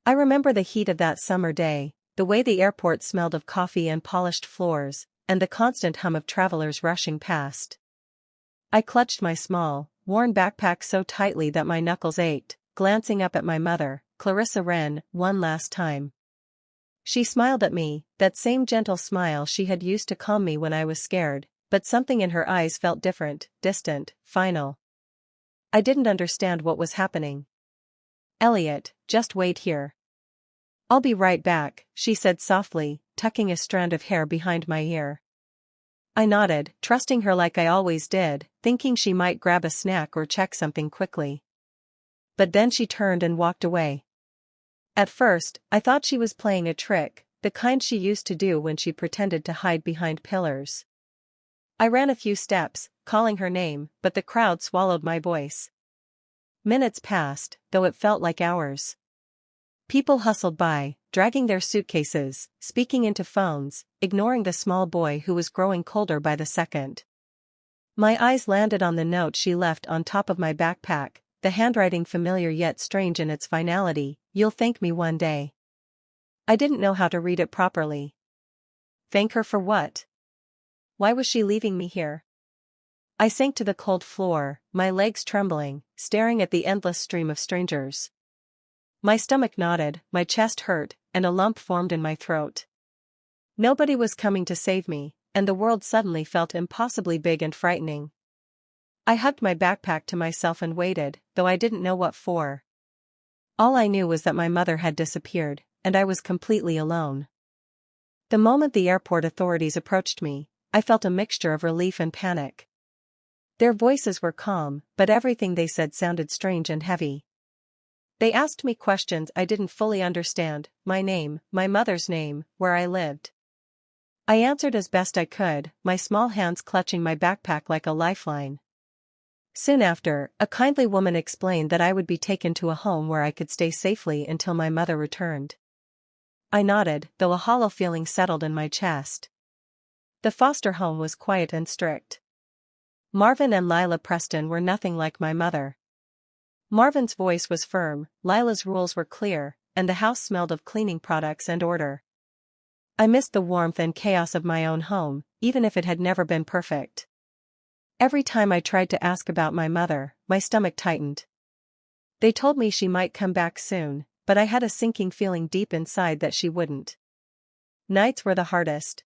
I remember the heat of that summer day, the way the airport smelled of coffee and polished floors, and the constant hum of travelers rushing past. I clutched my small, worn backpack so tightly that my knuckles ached, glancing up at my mother, Clarissa Wren, one last time. She smiled at me, that same gentle smile she had used to calm me when I was scared, but something in her eyes felt different, distant, final. I didn't understand what was happening. "Elliot, just wait here. I'll be right back," she said softly, tucking a strand of hair behind my ear. I nodded, trusting her like I always did, thinking she might grab a snack or check something quickly. But then she turned and walked away. At first, I thought she was playing a trick, the kind she used to do when she pretended to hide behind pillars. I ran a few steps, calling her name, but the crowd swallowed my voice. Minutes passed, though it felt like hours. People hustled by, dragging their suitcases, speaking into phones, ignoring the small boy who was growing colder by the second. My eyes landed on the note she left on top of my backpack, the handwriting familiar yet strange in its finality, "You'll thank me one day." I didn't know how to read it properly. Thank her for what? Why was she leaving me here? I sank to the cold floor, my legs trembling, staring at the endless stream of strangers. My stomach knotted, my chest hurt, and a lump formed in my throat. Nobody was coming to save me, and the world suddenly felt impossibly big and frightening. I hugged my backpack to myself and waited, though I didn't know what for. All I knew was that my mother had disappeared, and I was completely alone. The moment the airport authorities approached me, I felt a mixture of relief and panic. Their voices were calm, but everything they said sounded strange and heavy. They asked me questions I didn't fully understand: my name, my mother's name, where I lived. I answered as best I could, my small hands clutching my backpack like a lifeline. Soon after, a kindly woman explained that I would be taken to a home where I could stay safely until my mother returned. I nodded, though a hollow feeling settled in my chest. The foster home was quiet and strict. Marvin and Lila Preston were nothing like my mother. Marvin's voice was firm, Lila's rules were clear, and the house smelled of cleaning products and order. I missed the warmth and chaos of my own home, even if it had never been perfect. Every time I tried to ask about my mother, my stomach tightened. They told me she might come back soon, but I had a sinking feeling deep inside that she wouldn't. Nights were the hardest.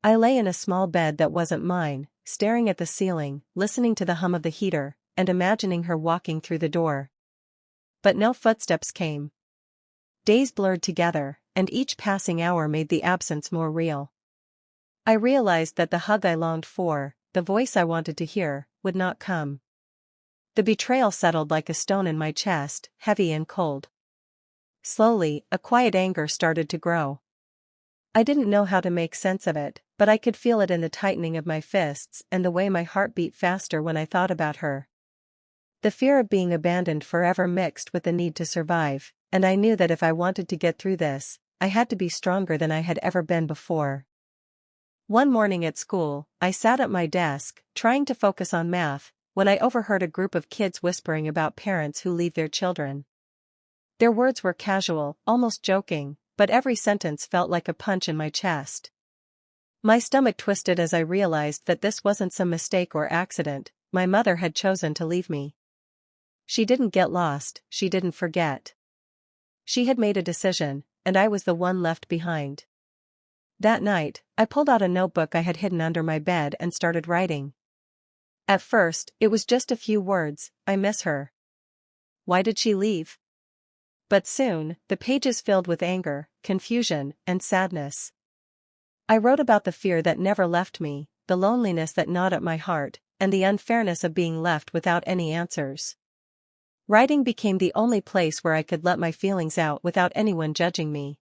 I lay in a small bed that wasn't mine, staring at the ceiling, listening to the hum of the heater, and imagining her walking through the door. But no footsteps came. Days blurred together, and each passing hour made the absence more real. I realized that the hug I longed for, the voice I wanted to hear, would not come. The betrayal settled like a stone in my chest, heavy and cold. Slowly, a quiet anger started to grow. I didn't know how to make sense of it, but I could feel it in the tightening of my fists and the way my heart beat faster when I thought about her. The fear of being abandoned forever mixed with the need to survive, and I knew that if I wanted to get through this, I had to be stronger than I had ever been before. One morning at school, I sat at my desk, trying to focus on math, when I overheard a group of kids whispering about parents who leave their children. Their words were casual, almost joking, but every sentence felt like a punch in my chest. My stomach twisted as I realized that this wasn't some mistake or accident. My mother had chosen to leave me. She didn't get lost, she didn't forget. She had made a decision, and I was the one left behind. That night, I pulled out a notebook I had hidden under my bed and started writing. At first, it was just a few words: I miss her. Why did she leave? But soon, the pages filled with anger, confusion, and sadness. I wrote about the fear that never left me, the loneliness that gnawed at my heart, and the unfairness of being left without any answers. Writing became the only place where I could let my feelings out without anyone judging me.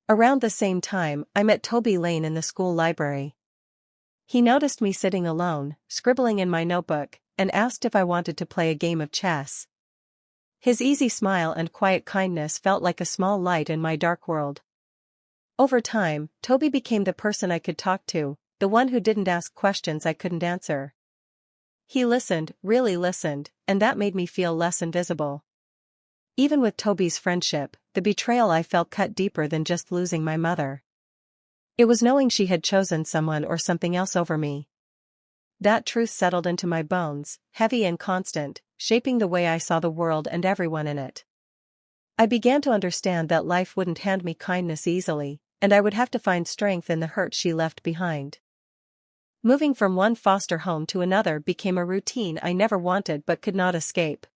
Around the same time, I met Toby Lane in the school library. He noticed me sitting alone, scribbling in my notebook, and asked if I wanted to play a game of chess. His easy smile and quiet kindness felt like a small light in my dark world. Over time, Toby became the person I could talk to, the one who didn't ask questions I couldn't answer. He listened, really listened, and that made me feel less invisible. Even with Toby's friendship, the betrayal I felt cut deeper than just losing my mother. It was knowing she had chosen someone or something else over me. That truth settled into my bones, heavy and constant, shaping the way I saw the world and everyone in it. I began to understand that life wouldn't hand me kindness easily, and I would have to find strength in the hurt she left behind. Moving from one foster home to another became a routine I never wanted but could not escape.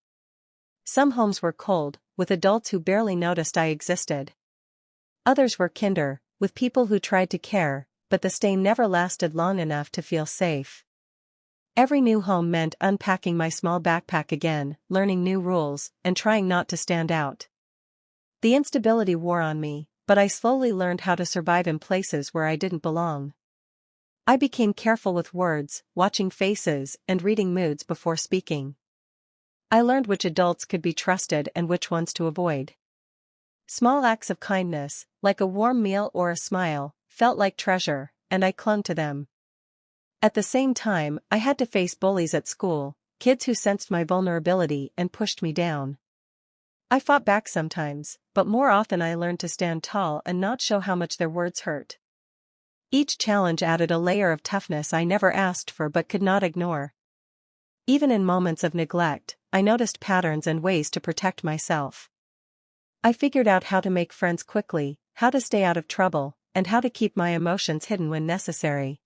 Some homes were cold, with adults who barely noticed I existed. Others were kinder, with people who tried to care, but the stay never lasted long enough to feel safe. Every new home meant unpacking my small backpack again, learning new rules, and trying not to stand out. The instability wore on me, but I slowly learned how to survive in places where I didn't belong. I became careful with words, watching faces, and reading moods before speaking. I learned which adults could be trusted and which ones to avoid. Small acts of kindness, like a warm meal or a smile, felt like treasure, and I clung to them. At the same time, I had to face bullies at school, kids who sensed my vulnerability and pushed me down. I fought back sometimes, but more often I learned to stand tall and not show how much their words hurt. Each challenge added a layer of toughness I never asked for but could not ignore. Even in moments of neglect, I noticed patterns and ways to protect myself. I figured out how to make friends quickly, how to stay out of trouble, and how to keep my emotions hidden when necessary.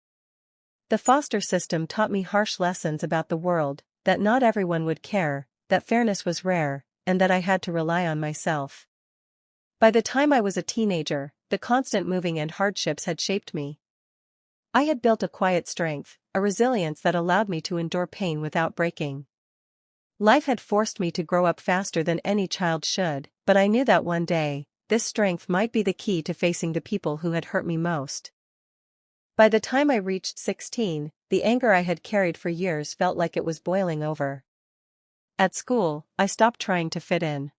The foster system taught me harsh lessons about the world, that not everyone would care, that fairness was rare, and that I had to rely on myself. By the time I was a teenager, the constant moving and hardships had shaped me. I had built a quiet strength, a resilience that allowed me to endure pain without breaking. Life had forced me to grow up faster than any child should, but I knew that one day, this strength might be the key to facing the people who had hurt me most. By the time I reached 16, the anger I had carried for years felt like it was boiling over. At school, I stopped trying to fit in.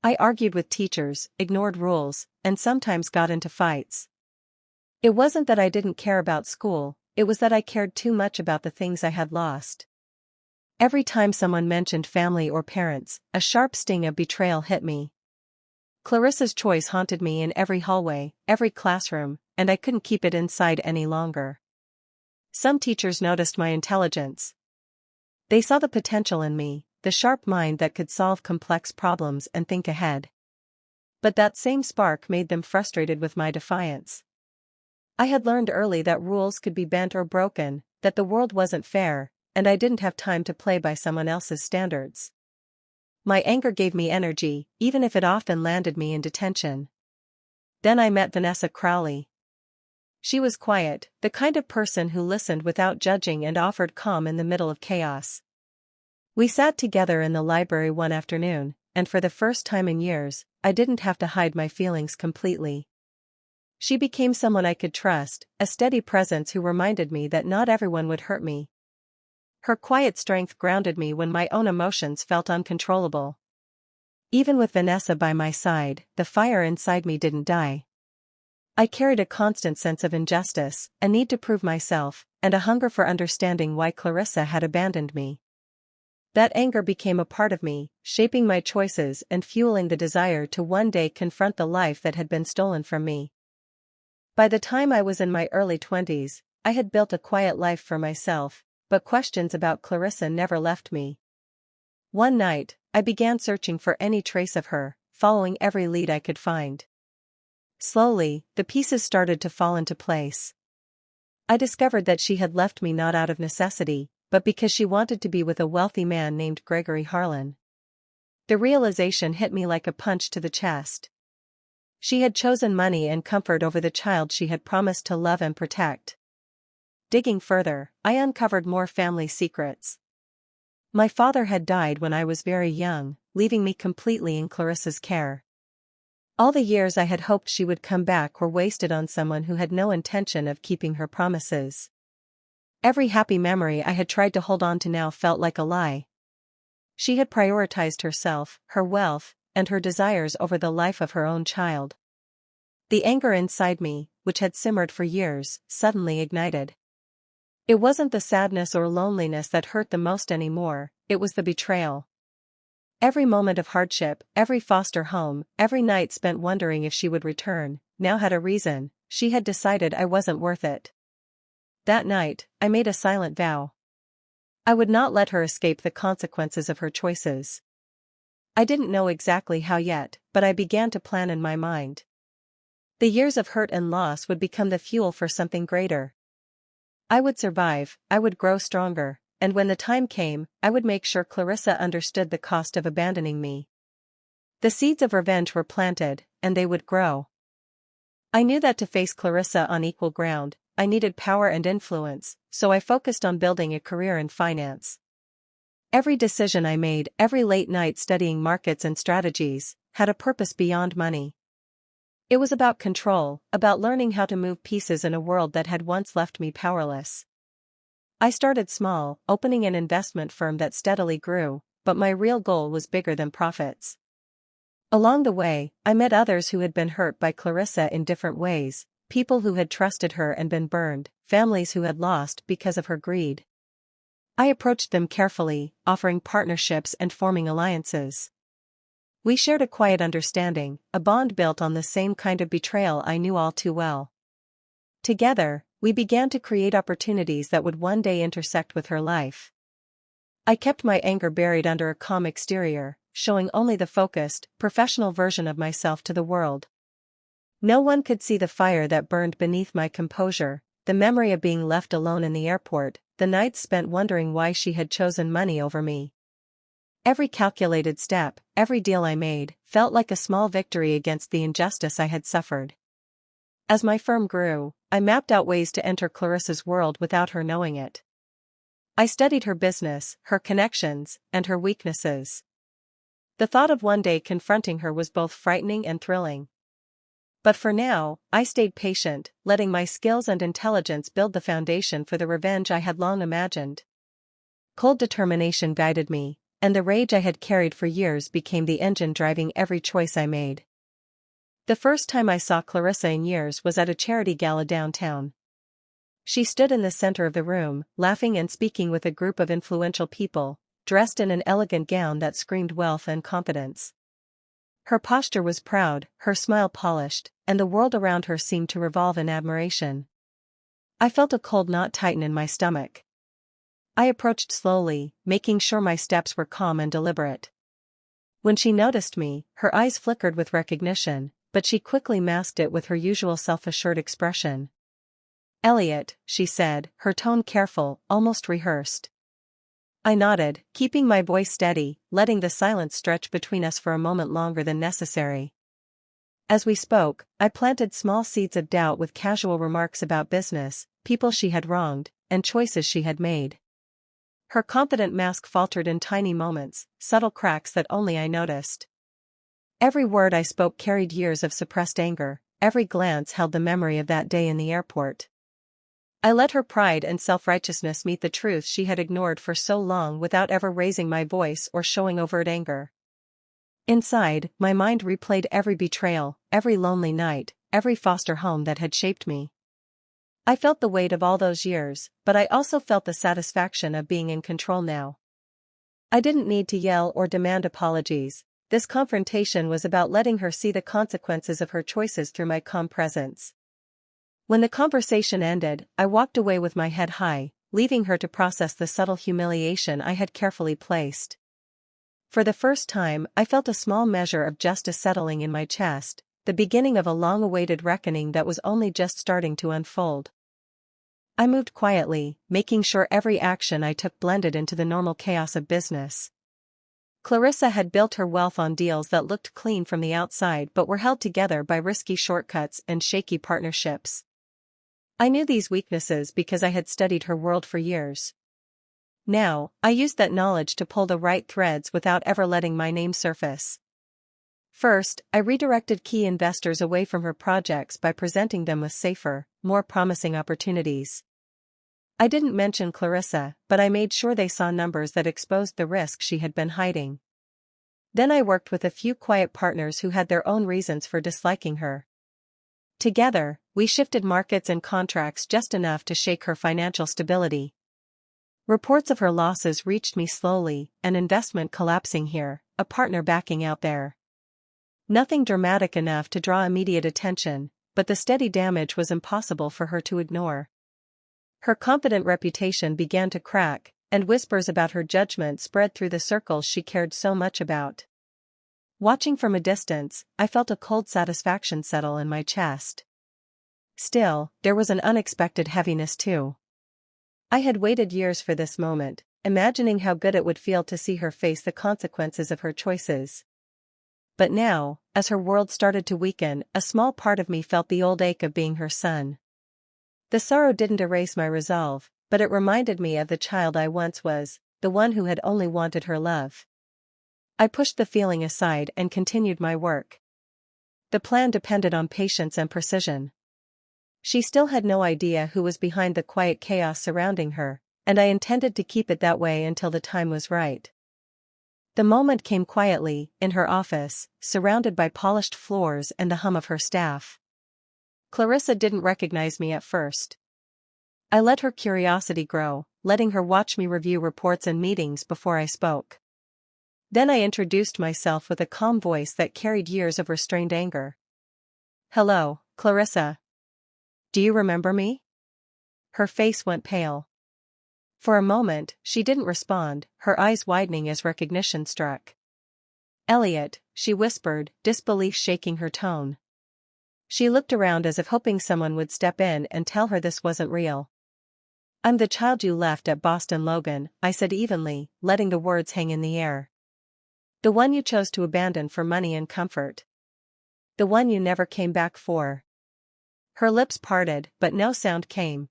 I argued with teachers, ignored rules, and sometimes got into fights. It wasn't that I didn't care about school, it was that I cared too much about the things I had lost. Every time someone mentioned family or parents, a sharp sting of betrayal hit me. Clarissa's choice haunted me in every hallway, every classroom, and I couldn't keep it inside any longer. Some teachers noticed my intelligence. They saw the potential in me, the sharp mind that could solve complex problems and think ahead. But that same spark made them frustrated with my defiance. I had learned early that rules could be bent or broken, that the world wasn't fair, and I didn't have time to play by someone else's standards. My anger gave me energy, even if it often landed me in detention. Then I met Vanessa Crowley. She was quiet, the kind of person who listened without judging and offered calm in the middle of chaos. We sat together in the library one afternoon, and for the first time in years, I didn't have to hide my feelings completely. She became someone I could trust, a steady presence who reminded me that not everyone would hurt me. Her quiet strength grounded me when my own emotions felt uncontrollable. Even with Vanessa by my side, the fire inside me didn't die. I carried a constant sense of injustice, a need to prove myself, and a hunger for understanding why Clarissa had abandoned me. That anger became a part of me, shaping my choices and fueling the desire to one day confront the life that had been stolen from me. By the time I was in my early 20s, I had built a quiet life for myself, but questions about Clarissa never left me. One night, I began searching for any trace of her, following every lead I could find. Slowly, the pieces started to fall into place. I discovered that she had left me not out of necessity, but because she wanted to be with a wealthy man named Gregory Harlan. The realization hit me like a punch to the chest. She had chosen money and comfort over the child she had promised to love and protect. Digging further, I uncovered more family secrets. My father had died when I was very young, leaving me completely in Clarissa's care. All the years I had hoped she would come back were wasted on someone who had no intention of keeping her promises. Every happy memory I had tried to hold on to now felt like a lie. She had prioritized herself, her wealth, and her desires over the life of her own child. The anger inside me, which had simmered for years, suddenly ignited. It wasn't the sadness or loneliness that hurt the most anymore, it was the betrayal. Every moment of hardship, every foster home, every night spent wondering if she would return, now had a reason. She had decided I wasn't worth it. That night, I made a silent vow. I would not let her escape the consequences of her choices. I didn't know exactly how yet, but I began to plan in my mind. The years of hurt and loss would become the fuel for something greater. I would survive, I would grow stronger, and when the time came, I would make sure Clarissa understood the cost of abandoning me. The seeds of revenge were planted, and they would grow. I knew that to face Clarissa on equal ground, I needed power and influence, so I focused on building a career in finance. Every decision I made, every late night studying markets and strategies, had a purpose beyond money. It was about control, about learning how to move pieces in a world that had once left me powerless. I started small, opening an investment firm that steadily grew, but my real goal was bigger than profits. Along the way, I met others who had been hurt by Clarissa in different ways, people who had trusted her and been burned, families who had lost because of her greed. I approached them carefully, offering partnerships and forming alliances. We shared a quiet understanding, a bond built on the same kind of betrayal I knew all too well. Together, we began to create opportunities that would one day intersect with her life. I kept my anger buried under a calm exterior, showing only the focused, professional version of myself to the world. No one could see the fire that burned beneath my composure, the memory of being left alone in the airport, the nights spent wondering why she had chosen money over me. Every calculated step, every deal I made, felt like a small victory against the injustice I had suffered. As my firm grew, I mapped out ways to enter Clarissa's world without her knowing it. I studied her business, her connections, and her weaknesses. The thought of one day confronting her was both frightening and thrilling. But for now, I stayed patient, letting my skills and intelligence build the foundation for the revenge I had long imagined. Cold determination guided me, and the rage I had carried for years became the engine driving every choice I made. The first time I saw Clarissa in years was at a charity gala downtown. She stood in the center of the room, laughing and speaking with a group of influential people, dressed in an elegant gown that screamed wealth and competence. Her posture was proud, her smile polished, and the world around her seemed to revolve in admiration. I felt a cold knot tighten in my stomach. I approached slowly, making sure my steps were calm and deliberate. When she noticed me, her eyes flickered with recognition, but she quickly masked it with her usual self-assured expression. "Elliot," she said, her tone careful, almost rehearsed. I nodded, keeping my voice steady, letting the silence stretch between us for a moment longer than necessary. As we spoke, I planted small seeds of doubt with casual remarks about business, people she had wronged, and choices she had made. Her confident mask faltered in tiny moments, subtle cracks that only I noticed. Every word I spoke carried years of suppressed anger, every glance held the memory of that day in the airport. I let her pride and self-righteousness meet the truth she had ignored for so long without ever raising my voice or showing overt anger. Inside, my mind replayed every betrayal, every lonely night, every foster home that had shaped me. I felt the weight of all those years, but I also felt the satisfaction of being in control now. I didn't need to yell or demand apologies. This confrontation was about letting her see the consequences of her choices through my calm presence. When the conversation ended, I walked away with my head high, leaving her to process the subtle humiliation I had carefully placed. For the first time, I felt a small measure of justice settling in my chest, the beginning of a long-awaited reckoning that was only just starting to unfold. I moved quietly, making sure every action I took blended into the normal chaos of business. Clarissa had built her wealth on deals that looked clean from the outside but were held together by risky shortcuts and shaky partnerships. I knew these weaknesses because I had studied her world for years. Now, I used that knowledge to pull the right threads without ever letting my name surface. First, I redirected key investors away from her projects by presenting them with safer, more promising opportunities. I didn't mention Clarissa, but I made sure they saw numbers that exposed the risk she had been hiding. Then I worked with a few quiet partners who had their own reasons for disliking her. Together, we shifted markets and contracts just enough to shake her financial stability. Reports of her losses reached me slowly, an investment collapsing here, a partner backing out there. Nothing dramatic enough to draw immediate attention, but the steady damage was impossible for her to ignore. Her confident reputation began to crack, and whispers about her judgment spread through the circles she cared so much about. Watching from a distance, I felt a cold satisfaction settle in my chest. Still, there was an unexpected heaviness too. I had waited years for this moment, imagining how good it would feel to see her face the consequences of her choices. But now, as her world started to weaken, a small part of me felt the old ache of being her son. The sorrow didn't erase my resolve, but it reminded me of the child I once was, the one who had only wanted her love. I pushed the feeling aside and continued my work. The plan depended on patience and precision. She still had no idea who was behind the quiet chaos surrounding her, and I intended to keep it that way until the time was right. The moment came quietly, in her office, surrounded by polished floors and the hum of her staff. Clarissa didn't recognize me at first. I let her curiosity grow, letting her watch me review reports and meetings before I spoke. Then I introduced myself with a calm voice that carried years of restrained anger. "Hello, Clarissa. Do you remember me?" Her face went pale. For a moment, she didn't respond, her eyes widening as recognition struck. "Elliot," she whispered, disbelief shaking her tone. She looked around as if hoping someone would step in and tell her this wasn't real. "I'm the child you left at Boston Logan," I said evenly, letting the words hang in the air. "The one you chose to abandon for money and comfort. The one you never came back for." Her lips parted, but no sound came.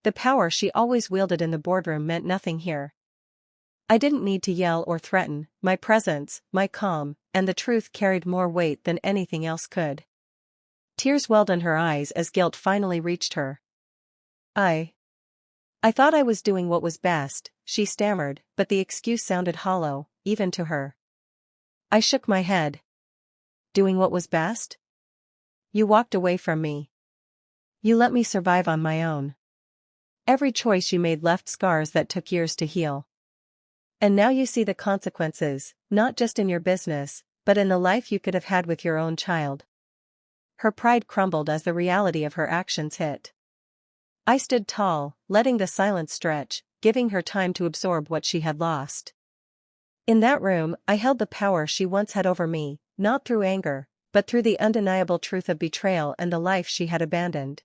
The power she always wielded in the boardroom meant nothing here. I didn't need to yell or threaten, my presence, my calm, and the truth carried more weight than anything else could. Tears welled in her eyes as guilt finally reached her. I thought I was doing what was best," she stammered, but the excuse sounded hollow, even to her. I shook my head. "Doing what was best? You walked away from me. You let me survive on my own. Every choice you made left scars that took years to heal. And now you see the consequences, not just in your business, but in the life you could have had with your own child." Her pride crumbled as the reality of her actions hit. I stood tall, letting the silence stretch, giving her time to absorb what she had lost. In that room, I held the power she once had over me, not through anger, but through the undeniable truth of betrayal and the life she had abandoned.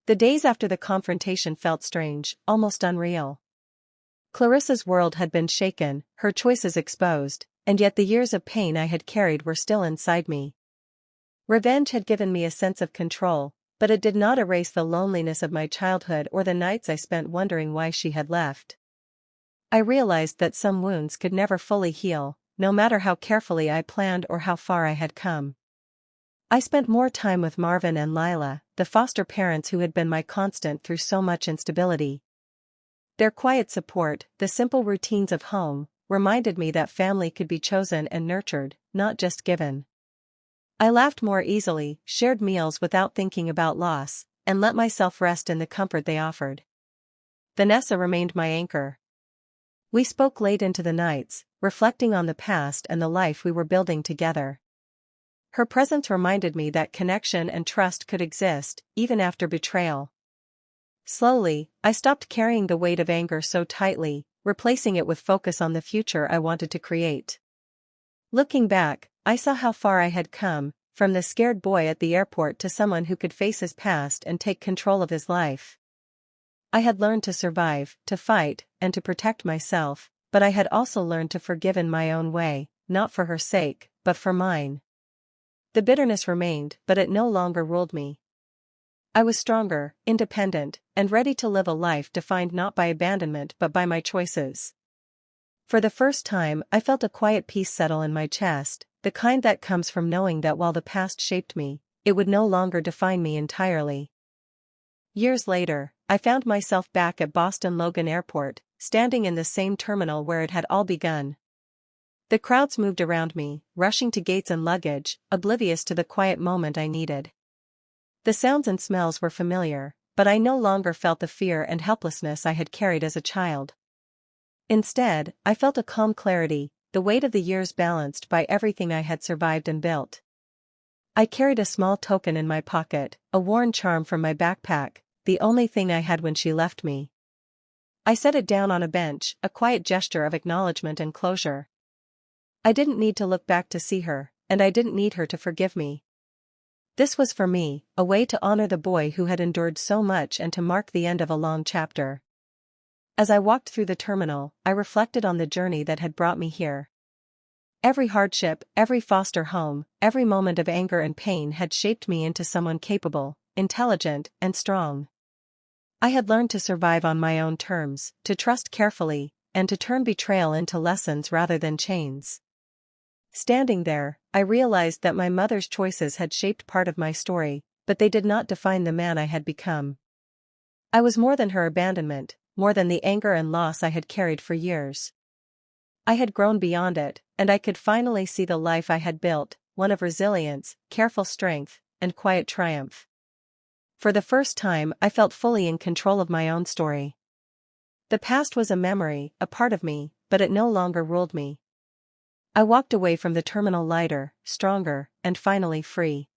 The days after the confrontation felt strange, almost unreal. Clarissa's world had been shaken, her choices exposed, and yet the years of pain I had carried were still inside me. Revenge had given me a sense of control, but it did not erase the loneliness of my childhood or the nights I spent wondering why she had left. I realized that some wounds could never fully heal, no matter how carefully I planned or how far I had come. I spent more time with Marvin and Lila, the foster parents who had been my constant through so much instability. Their quiet support, the simple routines of home, reminded me that family could be chosen and nurtured, not just given. I laughed more easily, shared meals without thinking about loss, and let myself rest in the comfort they offered. Vanessa remained my anchor. We spoke late into the nights, reflecting on the past and the life we were building together. Her presence reminded me that connection and trust could exist, even after betrayal. Slowly, I stopped carrying the weight of anger so tightly, replacing it with focus on the future I wanted to create. Looking back, I saw how far I had come, from the scared boy at the airport to someone who could face his past and take control of his life. I had learned to survive, to fight, and to protect myself, but I had also learned to forgive in my own way, not for her sake, but for mine. The bitterness remained, but it no longer ruled me. I was stronger, independent, and ready to live a life defined not by abandonment but by my choices. For the first time, I felt a quiet peace settle in my chest, the kind that comes from knowing that while the past shaped me, it would no longer define me entirely. Years later, I found myself back at Boston Logan Airport, standing in the same terminal where it had all begun. The crowds moved around me, rushing to gates and luggage, oblivious to the quiet moment I needed. The sounds and smells were familiar, but I no longer felt the fear and helplessness I had carried as a child. Instead, I felt a calm clarity, the weight of the years balanced by everything I had survived and built. I carried a small token in my pocket, a worn charm from my backpack, the only thing I had when she left me. I set it down on a bench, a quiet gesture of acknowledgement and closure. I didn't need to look back to see her, and I didn't need her to forgive me. This was for me, a way to honor the boy who had endured so much and to mark the end of a long chapter. As I walked through the terminal, I reflected on the journey that had brought me here. Every hardship, every foster home, every moment of anger and pain had shaped me into someone capable, intelligent, and strong. I had learned to survive on my own terms, to trust carefully, and to turn betrayal into lessons rather than chains. Standing there, I realized that my mother's choices had shaped part of my story, but they did not define the man I had become. I was more than her abandonment, more than the anger and loss I had carried for years. I had grown beyond it, and I could finally see the life I had built, one of resilience, careful strength, and quiet triumph. For the first time, I felt fully in control of my own story. The past was a memory, a part of me, but it no longer ruled me. I walked away from the terminal lighter, stronger, and finally free.